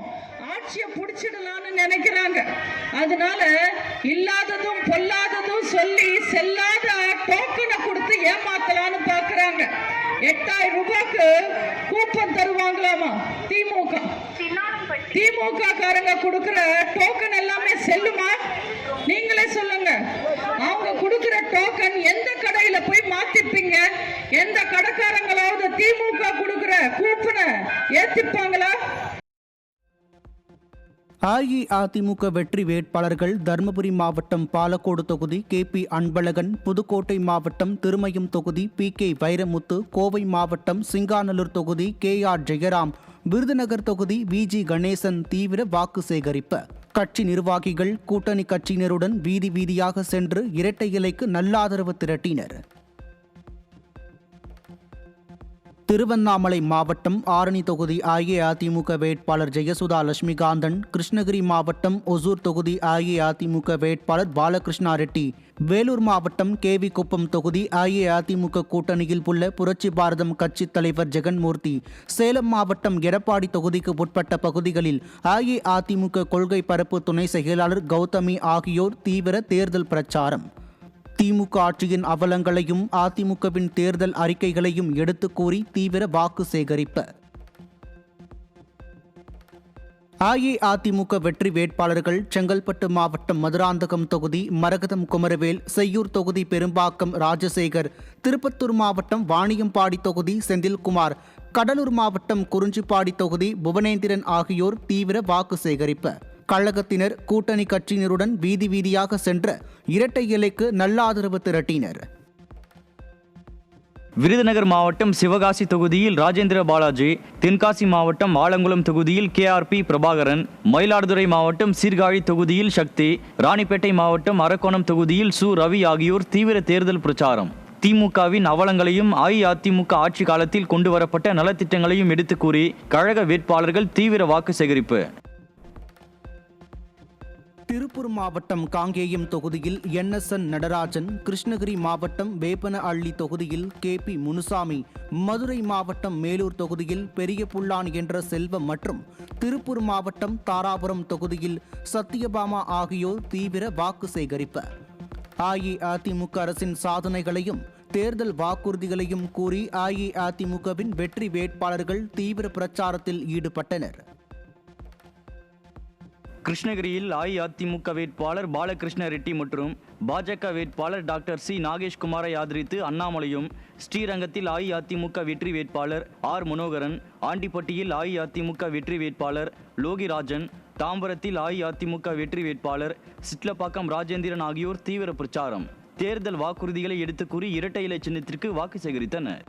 ஆட்சியை பிடிச்சிடலான்னு நினைக்கிறாங்க. அதனால இல்லாததும் பொல்லாததும் சொல்லி செல்லாத டோக்கனை கொடுத்து ஏமாத்தலான்னு பாக்குறாங்க. 8000 ரூபாய்க்கு கூப்பன் தருவாங்களாமா திமுக. திமுக காரங்க கொடுக்கிற டோக்கன் எல்லாமே செல்லுமா? நீங்களே சொல்லுங்க. அவங்க கொடுக்கிற டோக்கன் எந்த கடையில போய் மாத்திப்பீங்க? எந்த கடைக்காரங்களாவது திமுக கொடுக்கிற கூப்பனை ஏத்திப்பாங்களா? அஇஅதிமுக வெற்றி வேட்பாளர்கள் தருமபுரி மாவட்டம் பாலக்கோடு தொகுதி KP அன்பழகன், புதுக்கோட்டை மாவட்டம் திருமயம் தொகுதி PK வைரமுத்து, கோவை மாவட்டம் சிங்காநல்லூர் தொகுதி KR ஜெயராம், விருதுநகர் தொகுதி VG கணேசன் தீவிர வாக்கு சேகரிப்பு. கட்சி நிர்வாகிகள் கூட்டணி கட்சியினருடன் வீதி வீதியாக சென்று இரட்டை இலைக்கு நல்லாதரவு திரட்டினர். திருவண்ணாமலை மாவட்டம் ஆரணி தொகுதி அஇஅதிமுக வேட்பாளர் ஜெயசுதா லட்சுமிகாந்தன், கிருஷ்ணகிரி மாவட்டம் ஒசூர் தொகுதி அஇஅதிமுக வேட்பாளர் பாலகிருஷ்ணா ரெட்டி, வேலூர் மாவட்டம் KV குப்பம் தொகுதி அஇஅதிமுக கூட்டணியில் உள்ள புரட்சி பாரதம் கட்சி தலைவர் ஜெகன்மூர்த்தி, சேலம் மாவட்டம் எடப்பாடி தொகுதிக்கு உட்பட்ட பகுதிகளில் அஇஅதிமுக கொள்கை பரப்பு துணை செயலாளர் கௌதமி ஆகியோர் தீவிர தேர்தல் பிரச்சாரம். திமுக ஆட்சியின் அவலங்களையும் அதிமுகவின் தேர்தல் அறிக்கைகளையும் எடுத்து கூறி தீவிர வாக்கு சேகரிப்பு. அஇஅதிமுக வெற்றி வேட்பாளர்கள் செங்கல்பட்டு மாவட்டம் மதுராந்தகம் தொகுதி மரகதம் குமரவேல், செய்யூர் தொகுதி பெரும்பாக்கம் ராஜசேகர், திருப்பத்தூர் மாவட்டம் வாணியம்பாடி தொகுதி செந்தில்குமார், கடலூர் மாவட்டம் குறிஞ்சிப்பாடி தொகுதி புவனேந்திரன் ஆகியோர் தீவிர வாக்கு சேகரிப்பு. கழகத்தினர் கூட்டணி கட்சியினருடன் வீதி வீதியாக சென்ற இரட்டை இலைக்கு நல்லாதரவு திரட்டினர். விருதுநகர் மாவட்டம் சிவகாசி தொகுதியில் ராஜேந்திர பாலாஜி, தென்காசி மாவட்டம் ஆலங்குளம் தொகுதியில் KRP பிரபாகரன், மயிலாடுதுறை மாவட்டம் சீர்காழி தொகுதியில் சக்தி, ராணிப்பேட்டை மாவட்டம் அரக்கோணம் தொகுதியில் சு ரவி ஆகியோர் தீவிர தேர்தல் பிரச்சாரம். திமுகவின் அவலங்களையும் அஇஅதிமுக ஆட்சி காலத்தில் கொண்டு வரப்பட்ட நலத்திட்டங்களையும் எடுத்து கூறி கழக வேட்பாளர்கள் தீவிர வாக்கு சேகரிப்பு. திருப்பூர் மாவட்டம் காங்கேயம் தொகுதியில் NSN நடராஜன், கிருஷ்ணகிரி மாவட்டம் வேப்பனஅள்ளி தொகுதியில் KP முனுசாமி, மதுரை மாவட்டம் மேலூர் தொகுதியில் பெரிய புல்லான் என்ற செல்வம் மற்றும் திருப்பூர் மாவட்டம் தாராபுரம் தொகுதியில் சத்யபாமா ஆகியோர் தீவிர வாக்கு சேகரிப்பு. அஇஅதிமுக அரசின் சாதனைகளையும் தேர்தல் வாக்குறுதிகளையும் கூறி அஇஅதிமுகவின் வெற்றி வேட்பாளர்கள் தீவிர பிரச்சாரத்தில் ஈடுபட்டனர். கிருஷ்ணகிரியில் அஇஅதிமுக வேட்பாளர் பாலகிருஷ்ண ரெட்டி மற்றும் பாஜக வேட்பாளர் டாக்டர் C நாகேஷ்குமாரை ஆதரித்து அண்ணாமலையும், ஸ்ரீரங்கத்தில் அஇஅதிமுக வெற்றி வேட்பாளர் R மனோகரன், ஆண்டிப்பட்டியில் அஇஅதிமுக வெற்றி வேட்பாளர் லோகிராஜன், தாம்பரத்தில் அஇஅதிமுக வெற்றி வேட்பாளர் சிட்லப்பாக்கம் ராஜேந்திரன் ஆகியோர் தீவிர பிரச்சாரம். தேர்தல் வாக்குறுதிகளை எடுத்து கூறி இரட்டை இலை சின்னத்திற்கு வாக்கு சேகரித்தனர்.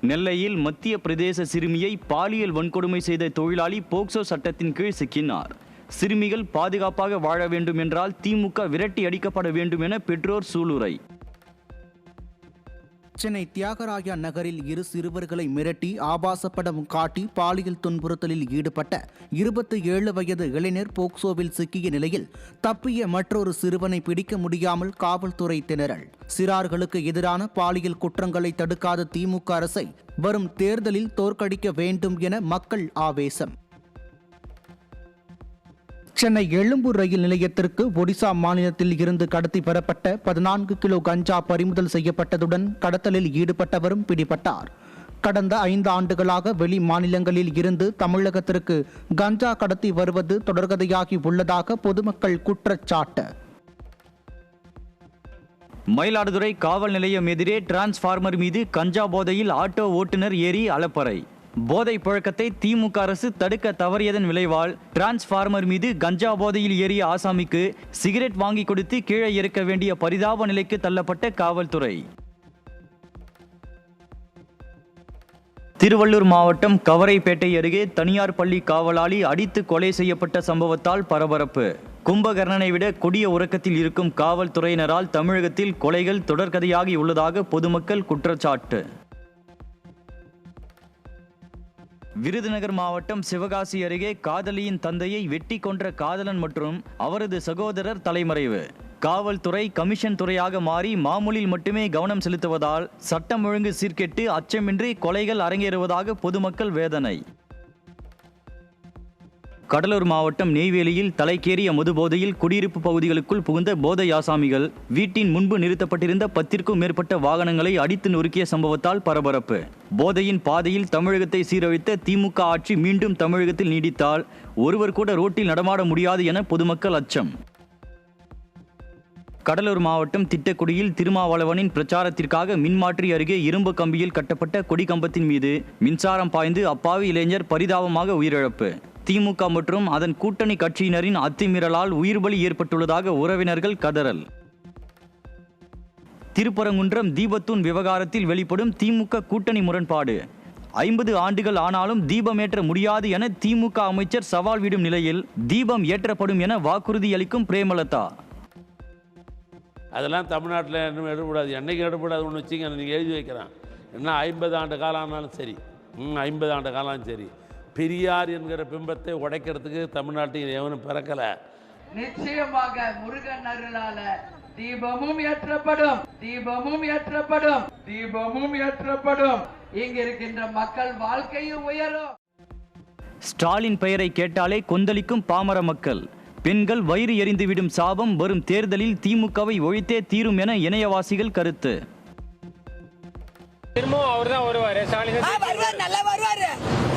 நெல்லையில் மத்திய பிரதேச சிறுமியை பாலியல் வன்கொடுமை செய்த தொழிலாளி போக்சோ சட்டத்தின் கீழ் சிக்கினார். சிறுமிகள் பாதுகாப்பாக வாழ வேண்டும் என்றால் திமுக விரட்டி அடிக்கப்பட வேண்டும் என பெற்றோர் சூளுரை. சென்னை தியாகராயா நகரில் இரு சிறுவர்களை மிரட்டி ஆபாச படம் காட்டி பாலியல் துன்புறுத்தலில் ஈடுபட்ட 27 வயது இளைஞர் போக்சோவில் சிக்கிய நிலையில் தப்பிய மற்றொரு சிறுவனை பிடிக்க முடியாமல் காவல்துறை திணறல். சிறார்களுக்கு எதிரான பாலியல் குற்றங்களை தடுக்காத திமுக அரசை வரும் தேர்தலில் தோற்கடிக்க வேண்டும் என மக்கள் ஆவேசம். சென்னை எழும்பூர் ரயில் நிலையத்திற்கு ஒடிசா மாநிலத்தில் இருந்து கடத்தி பெறப்பட்ட 14 கிலோ கஞ்சா பறிமுதல் செய்யப்பட்டதுடன் கடத்தலில் ஈடுபட்டவரும் பிடிபட்டார். கடந்த 5 ஆண்டுகளாக வெளி மாநிலங்களில் இருந்து தமிழகத்திற்கு கஞ்சா கடத்தி வருவது தொடர்கதையாகி உள்ளதாக பொதுமக்கள் குற்றச்சாட்டு. மயிலாடுதுறை காவல் நிலையம் எதிரே டிரான்ஸ்பார்மர் மீது கஞ்சா போதையில் ஆட்டோ ஓட்டுநர் ஏறி அலப்பறை. போதை புழக்கத்தை திமுக அரசு தடுக்க தவறியதன் விளைவால் டிரான்ஸ்பார்மர் மீது கஞ்சா போதையில் ஏறிய ஆசாமிக்கு சிகரெட் வாங்கி கொடுத்து கீழே இறக்க வேண்டிய பரிதாப நிலைக்கு தள்ளப்பட்ட காவல்துறை. திருவள்ளூர் மாவட்டம் கவரைப்பேட்டை அருகே தனியார் பள்ளி காவலாளி அடித்து கொலை செய்யப்பட்ட சம்பவத்தால் பரபரப்பு. கும்பகர்ணனை விட கொடிய உறக்கத்தில் இருக்கும் காவல்துறையினரால் தமிழகத்தில் கொலைகள் தொடர்கதையாகி உள்ளதாக பொதுமக்கள் குற்றச்சாட்டு. விருதுநகர் மாவட்டம் சிவகாசி அருகே காதலியின் தந்தையை வெட்டி கொன்ற காதலன் மற்றும் அவரது சகோதரர் தலைமறைவு. காவல்துறை கமிஷன் துறையாக மாறி மாமூலில் மட்டுமே கவனம் செலுத்துவதால் சட்டம் ஒழுங்கு சீர்கெட்டு அச்சமின்றி கொலைகள் அரங்கேறுவதாக பொதுமக்கள் வேதனை. கடலூர் மாவட்டம் நெய்வேலியில் தலைக்கேறிய மதுபோதையில் குடியிருப்பு பகுதிகளுக்குள் புகுந்த போதை ஆசாமிகள் வீட்டின் முன்பு நிறுத்தப்பட்டிருந்த 10க்கும் மேற்பட்ட வாகனங்களை அடித்து நொறுக்கிய சம்பவத்தால் பரபரப்பு. போதையின் பாதையில் தமிழகத்தை சீரழித்த திமுக ஆட்சி மீண்டும் தமிழகத்தில் நீடித்தால் ஒருவர் கூட ரோட்டில் நடமாட முடியாது என பொதுமக்கள் அச்சம். கடலூர் மாவட்டம் திட்டக்குடியில் திருமாவளவனின் பிரச்சாரத்திற்காக மின்மாற்றி அருகே இரும்பு கம்பியில் கட்டப்பட்ட கொடி கம்பத்தின் மீது மின்சாரம் பாய்ந்து அப்பாவி இளைஞர் பரிதாபமாக உயிரிழப்பு. திமுக மற்றும் அதன் கூட்டணி கட்சியினரின் அத்துமீறலால் உயிர்பலி ஏற்பட்டுள்ளதாக உறவினர்கள் கதறல். திருப்பரங்குன்றம் தீபத்தூண் விவகாரத்தில் வெளிப்படும் திமுக கூட்டணி முரண்பாடு. 50 ஆண்டுகள் ஆனாலும் தீபமேற்ற முடியாது என திமுக அமைச்சர் சவால் விடும் நிலையில் தீபம் ஏற்றப்படும் என வாக்குறுதி அளிக்கும் பிரேமலதா. அதெல்லாம் தமிழ்நாட்டில் இன்னும் எடுபடாது, என்னைக்கு எடுபடாது ஒன்று வச்சுங்க, நீங்கள் எழுதி வைக்கிறேன். என்ன 50 ஆண்டு காலம் ஆனாலும் சரி, 50 ஆண்டு காலம் சரி, பெரியார் என்கிற பிம்பத்தை உடைக்கிறதுக்கு தமிழ்நாட்டில் எவனும் பிறக்கலை. நிச்சயமாக முருகன் அருளால தீபமும் ஏற்றப்படும், தீபமும் ஏற்றப்படும், தீபமும் ஏற்றப்படும். இங்க இருக்கின்ற மக்கள் வாழ்க்கையும் உயரும். ஸ்டாலின் பெயரை கேட்டாலே கொந்தளிக்கும் பாமர மக்கள். பெண்கள் வயிறு எரிந்துவிடும் சாபம் வரும் தேர்தலில் திமுகவை ஒழித்தே தீரும் என இணையவாசிகள் கருத்து. திரும்பவும் அவர் தான் வருவாரு, ஸ்டாலின் வருவார், நல்லா வருவாரு,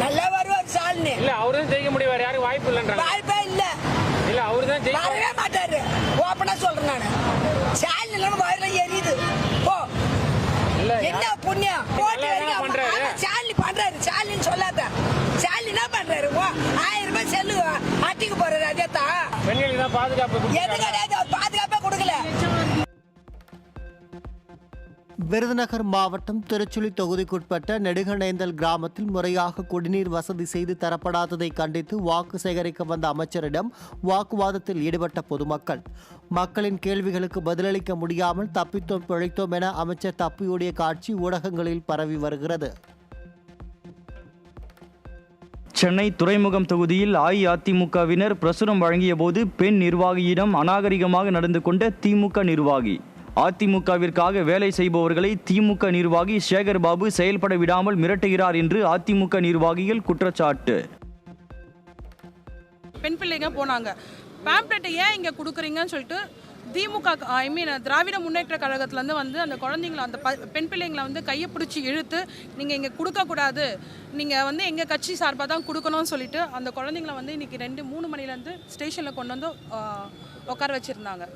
நல்லா வருவார் ஸ்டாலின். இல்ல அவரு தான் ஜெயிக்க முடியாது, யாரும் வாய்ப்பு இல்லைன்றாங்க. வாய்ப்பே இல்ல, இல்ல அவரு தான் வரவே மாட்டாரு. ஓப்பனா சொல்றேன் நானு, ஸ்டாலின் எல்லாம் வயிறுல எரியுது. போ இல்ல என்ன புண்ணியம் போட்டு பண்றாரு, ஸ்டாலின் பண்றாரு. ஸ்டாலின் சொல்லாத, ஸ்டாலின் என்ன பண்றாரு? 1000 ரூபாய் செல்லு மாட்டிக்கு போறாரு. அதே தான் பெண்களுக்கு தான் பாதுகாப்பு, எது கிடையாது, பாதுகாப்பே கொடுக்கல. விருதுநகர் மாவட்டம் திருச்சுழி தொகுதிக்குட்பட்ட நெடுங்கணேந்தல் கிராமத்தில் முறையாக குடிநீர் வசதி செய்து தரப்படாததை கண்டித்து வாக்கு சேகரிக்க வந்த அமைச்சரிடம் வாக்குவாதத்தில் ஈடுபட்ட பொதுமக்கள். மக்களின் கேள்விகளுக்கு பதிலளிக்க முடியாமல் தப்பித்தோம் பிழைத்தோம் என அமைச்சர் தப்பியோடிய காட்சி ஊடகங்களில் பரவி வருகிறது. சென்னை துறைமுகம் தொகுதியில் அஇஅதிமுகவினர் பிரசுரம் வழங்கிய போது பெண் நிர்வாகியிடம் அநாகரிகமாக நடந்து கொண்ட திமுக நிர்வாகி. அதிமுகவிற்காக வேலை செய்பவர்களை திமுக நிர்வாகி சேகர் பாபு செயல்பட விடாமல் மிரட்டுகிறார் என்று அதிமுக நிர்வாகிகள் குற்றச்சாட்டு. பெண் பிள்ளைங்க போனாங்க, பேம்ப்ளெட்டை ஏன் இங்கே கொடுக்குறீங்கன்னு சொல்லிட்டு திமுக திராவிட முன்னேற்ற கழகத்துலேருந்து வந்து அந்த குழந்தைங்களை, அந்த பெண் பிள்ளைங்களை வந்து கையை பிடிச்சி இழுத்து நீங்கள் இங்கே கொடுக்கக்கூடாது, நீங்கள் வந்து எங்கள் கட்சி சார்பாக தான் கொடுக்கணும்னு சொல்லிட்டு அந்த குழந்தைங்களை வந்து இன்றைக்கி 2-3 மணிலேருந்து ஸ்டேஷனில் கொண்டு வந்து உட்கார வச்சுருந்தாங்க.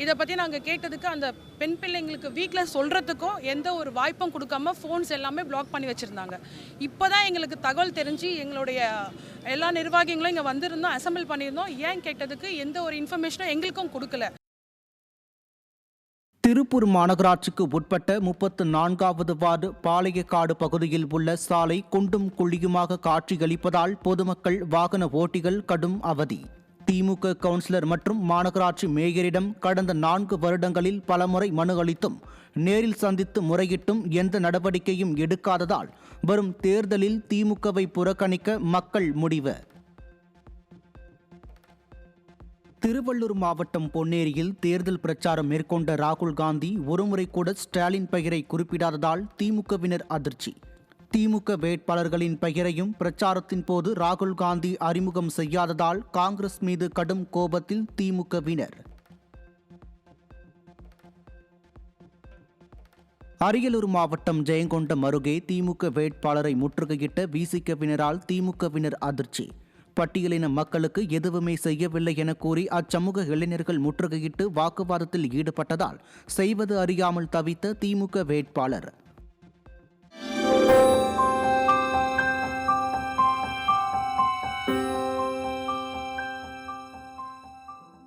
இதை பற்றி நாங்கள் கேட்டதுக்கு அந்த பெண் பிள்ளைங்களுக்கு வீட்டில் சொல்கிறதுக்கும் எந்த ஒரு வாய்ப்பும் கொடுக்காம ஃபோன்ஸ் எல்லாமே பிளாக் பண்ணி வச்சுருந்தாங்க. இப்போ தான் எங்களுக்கு தகவல் தெரிஞ்சு எங்களுடைய எல்லா நிர்வாகிகளும் இங்கே வந்திருந்தோம், அசம்பிள் பண்ணியிருந்தோம். ஏன் கேட்டதுக்கு எந்த ஒரு இன்ஃபர்மேஷனும் எங்களுக்கும் கொடுக்கல. திருப்பூர் மாநகராட்சிக்கு உட்பட்ட 34வது வார்டு பாளையக்காடு பகுதியில் உள்ள சாலை குண்டும் குழியுமாக காட்சியளிப்பதால் பொதுமக்கள் வாகன ஓட்டிகள் கடும் அவதி. திமுக கவுன்சிலர் மற்றும் மாநகராட்சி மேயரிடம் கடந்த 4 வருடங்களில் பலமுறை மனு அளித்தும் நேரில் சந்தித்து முறையிட்டும் எந்த நடவடிக்கையும் எடுக்காததால் வரும் தேர்தலில் திமுகவை புறக்கணிக்க மக்கள் முடிவு. திருவள்ளூர் மாவட்டம் பொன்னேரியில் தேர்தல் பிரச்சாரம் மேற்கொண்ட ராகுல் காந்தி ஒருமுறை கூட ஸ்டாலின் பெயரை குறிப்பிடாததால் திமுகவினர் அதிர்ச்சி. திமுக வேட்பாளர்களின் பெயரையும் பிரச்சாரத்தின் போது ராகுல் காந்தி அறிமுகம் செய்யாததால் காங்கிரஸ் மீது கடும் கோபத்தில் திமுகவினர். அரியலூர் மாவட்டம் ஜெயங்கொண்டம் அருகே திமுக வேட்பாளரை முற்றுகையிட்ட விசிகவினரால் திமுகவினர் அதிர்ச்சி. பட்டியலின மக்களுக்கு எதுவுமே செய்யவில்லை என கூறி அச்சமூக இளைஞர்கள் முற்றுகையிட்டு வாக்குவாதத்தில் ஈடுபட்டதால் செய்வது அறியாமல் தவித்த திமுக வேட்பாளர்.